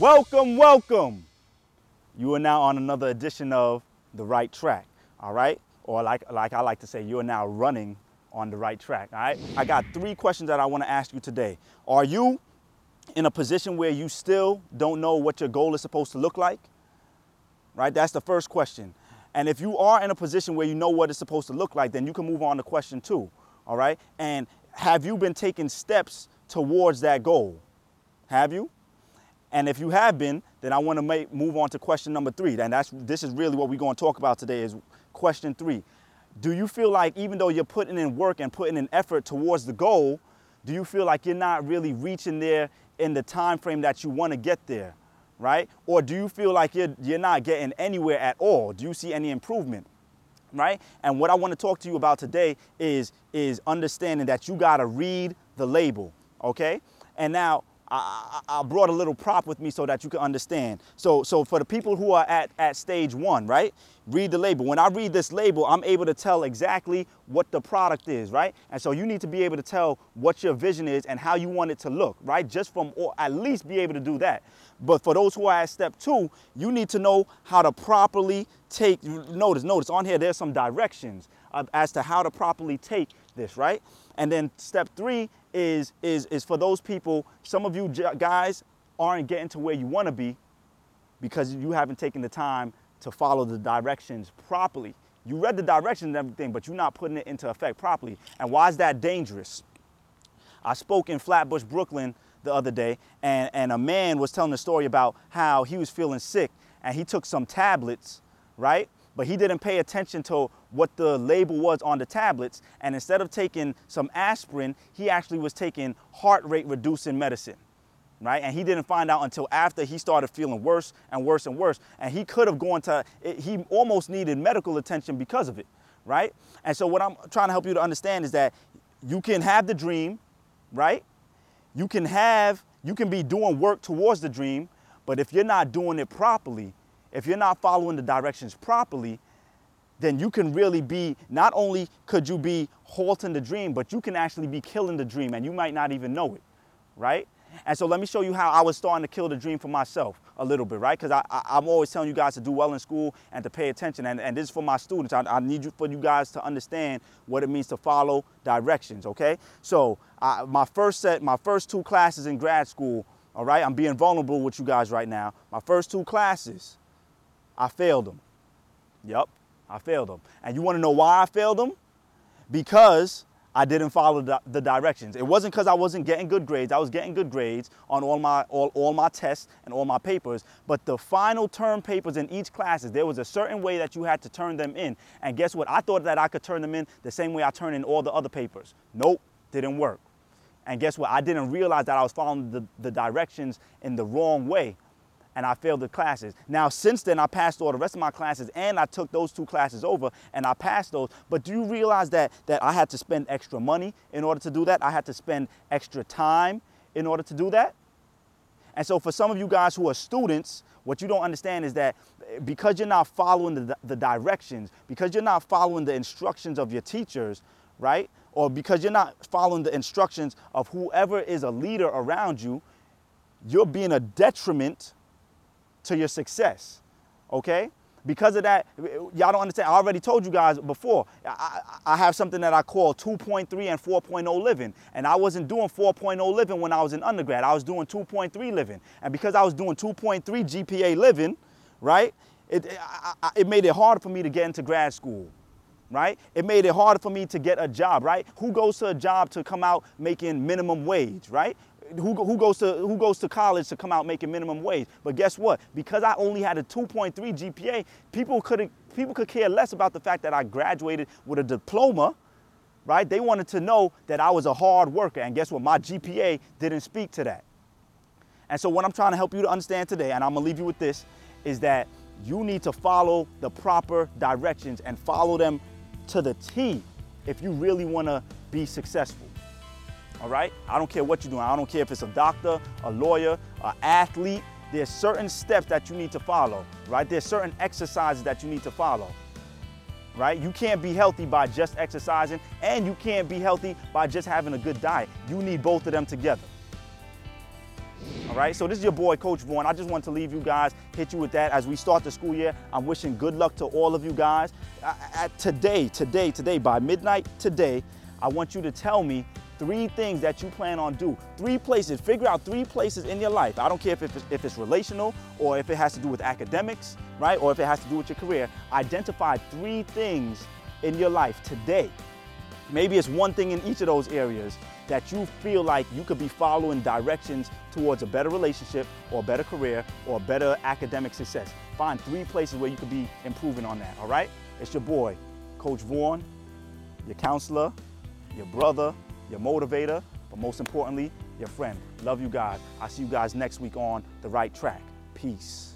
Welcome, welcome. You are now on another edition of The Right Track, all right? Or like I like to say, you're now running on the right track, all right? I got 3 questions that I want to ask you today. Are you in a position where you still don't know what your goal is supposed to look like? Right, that's the first question. And if you are in a position where you know what it's supposed to look like, then you can move on to question 2, all right? And have you been taking steps towards that goal? Have you? And if you have been, then I want to move on to question number 3. And this is really what we're going to talk about today is question 3. Do you feel like even though you're putting in work and putting in effort towards the goal, do you feel like you're not really reaching there in the time frame that you want to get there, right? Or do you feel like you're not getting anywhere at all? Do you see any improvement, right? And what I want to talk to you about today is understanding that you got to read the label, okay? And now, I brought a little prop with me so that you can understand. So for the people who are at stage 1, right? Read the label. When I read this label, I'm able to tell exactly what the product is, right? And so you need to be able to tell what your vision is and how you want it to look, right? Just from, or at least be able to do that. But for those who are at step 2, you need to know how to properly take, notice on here, there's some directions as to how to properly take this, right? And then step 3 is for those people, some of you guys aren't getting to where you want to be because you haven't taken the time to follow the directions properly. You read the directions and everything, but you're not putting it into effect properly. And why is that dangerous? I spoke in Flatbush, Brooklyn the other day, and a man was telling a story about how he was feeling sick and he took some tablets, right? But he didn't pay attention to what the label was on the tablets. And instead of taking some aspirin, he actually was taking heart rate reducing medicine, right? And he didn't find out until after he started feeling worse and worse and worse. And he could have gone to, he almost needed medical attention because of it, right? And so what I'm trying to help you to understand is that you can have the dream, right? You can be doing work towards the dream, but if you're not doing it properly, if you're not following the directions properly, then you can really be, not only could you be halting the dream, but you can actually be killing the dream and you might not even know it, right? And so let me show you how I was starting to kill the dream for myself a little bit, right? Because I'm always telling you guys to do well in school and to pay attention. And this is for my students. I need for you guys to understand what it means to follow directions, okay? So my first 2 classes in grad school, all right? I'm being vulnerable with you guys right now. My first 2 classes, I failed them. Yep, I failed them. And you want to know why I failed them? Because I didn't follow the directions. It wasn't because I wasn't getting good grades. I was getting good grades on all my tests and all my papers. But the final term papers in each class, there was a certain way that you had to turn them in. And guess what? I thought that I could turn them in the same way I turn in all the other papers. Nope, didn't work. And guess what? I didn't realize that I was following the directions in the wrong way. And I failed the classes. Now, since then, I passed all the rest of my classes, and I took those 2 classes over, and I passed those. But do you realize that I had to spend extra money in order to do that? I had to spend extra time in order to do that? And so for some of you guys who are students, what you don't understand is that because you're not following the directions, because you're not following the instructions of your teachers, right? Or because you're not following the instructions of whoever is a leader around you, you're being a detriment to your success, okay? Because of that, y'all don't understand. I already told you guys before, I have something that I call 2.3 and 4.0 living. And I wasn't doing 4.0 living when I was in undergrad. I was doing 2.3 living. And because I was doing 2.3 GPA living, right, it made it harder for me to get into grad school, right? It made it harder for me to get a job, right? Who goes to a job to come out making minimum wage, right? Who goes to college to come out making minimum wage? But guess what? Because I only had a 2.3 GPA, people could care less about the fact that I graduated with a diploma, right? They wanted to know that I was a hard worker. And guess what? My GPA didn't speak to that. And so what I'm trying to help you to understand today, and I'm gonna leave you with this, is that you need to follow the proper directions and follow them to the T if you really wanna be successful. All right? I don't care what you're doing. I don't care if it's a doctor, a lawyer, an athlete. There's certain steps that you need to follow, right? There's certain exercises that you need to follow, right? You can't be healthy by just exercising, and you can't be healthy by just having a good diet. You need both of them together. All right, so this is your boy, Coach Vaughn. I just want to leave you guys, hit you with that as we start the school year. I'm wishing good luck to all of you guys. Today, by midnight today, I want you to tell me 3 things that you plan on do. 3 places, figure out 3 places in your life. I don't care if it's relational or if it has to do with academics, right? Or if it has to do with your career. Identify 3 things in your life today. Maybe it's one thing in each of those areas that you feel like you could be following directions towards a better relationship or a better career or a better academic success. Find 3 places where you could be improving on that, all right? It's your boy, Coach Vaughn, your counselor, your brother, your motivator, but most importantly, your friend. Love you guys. I'll see you guys next week on The Right Track. Peace.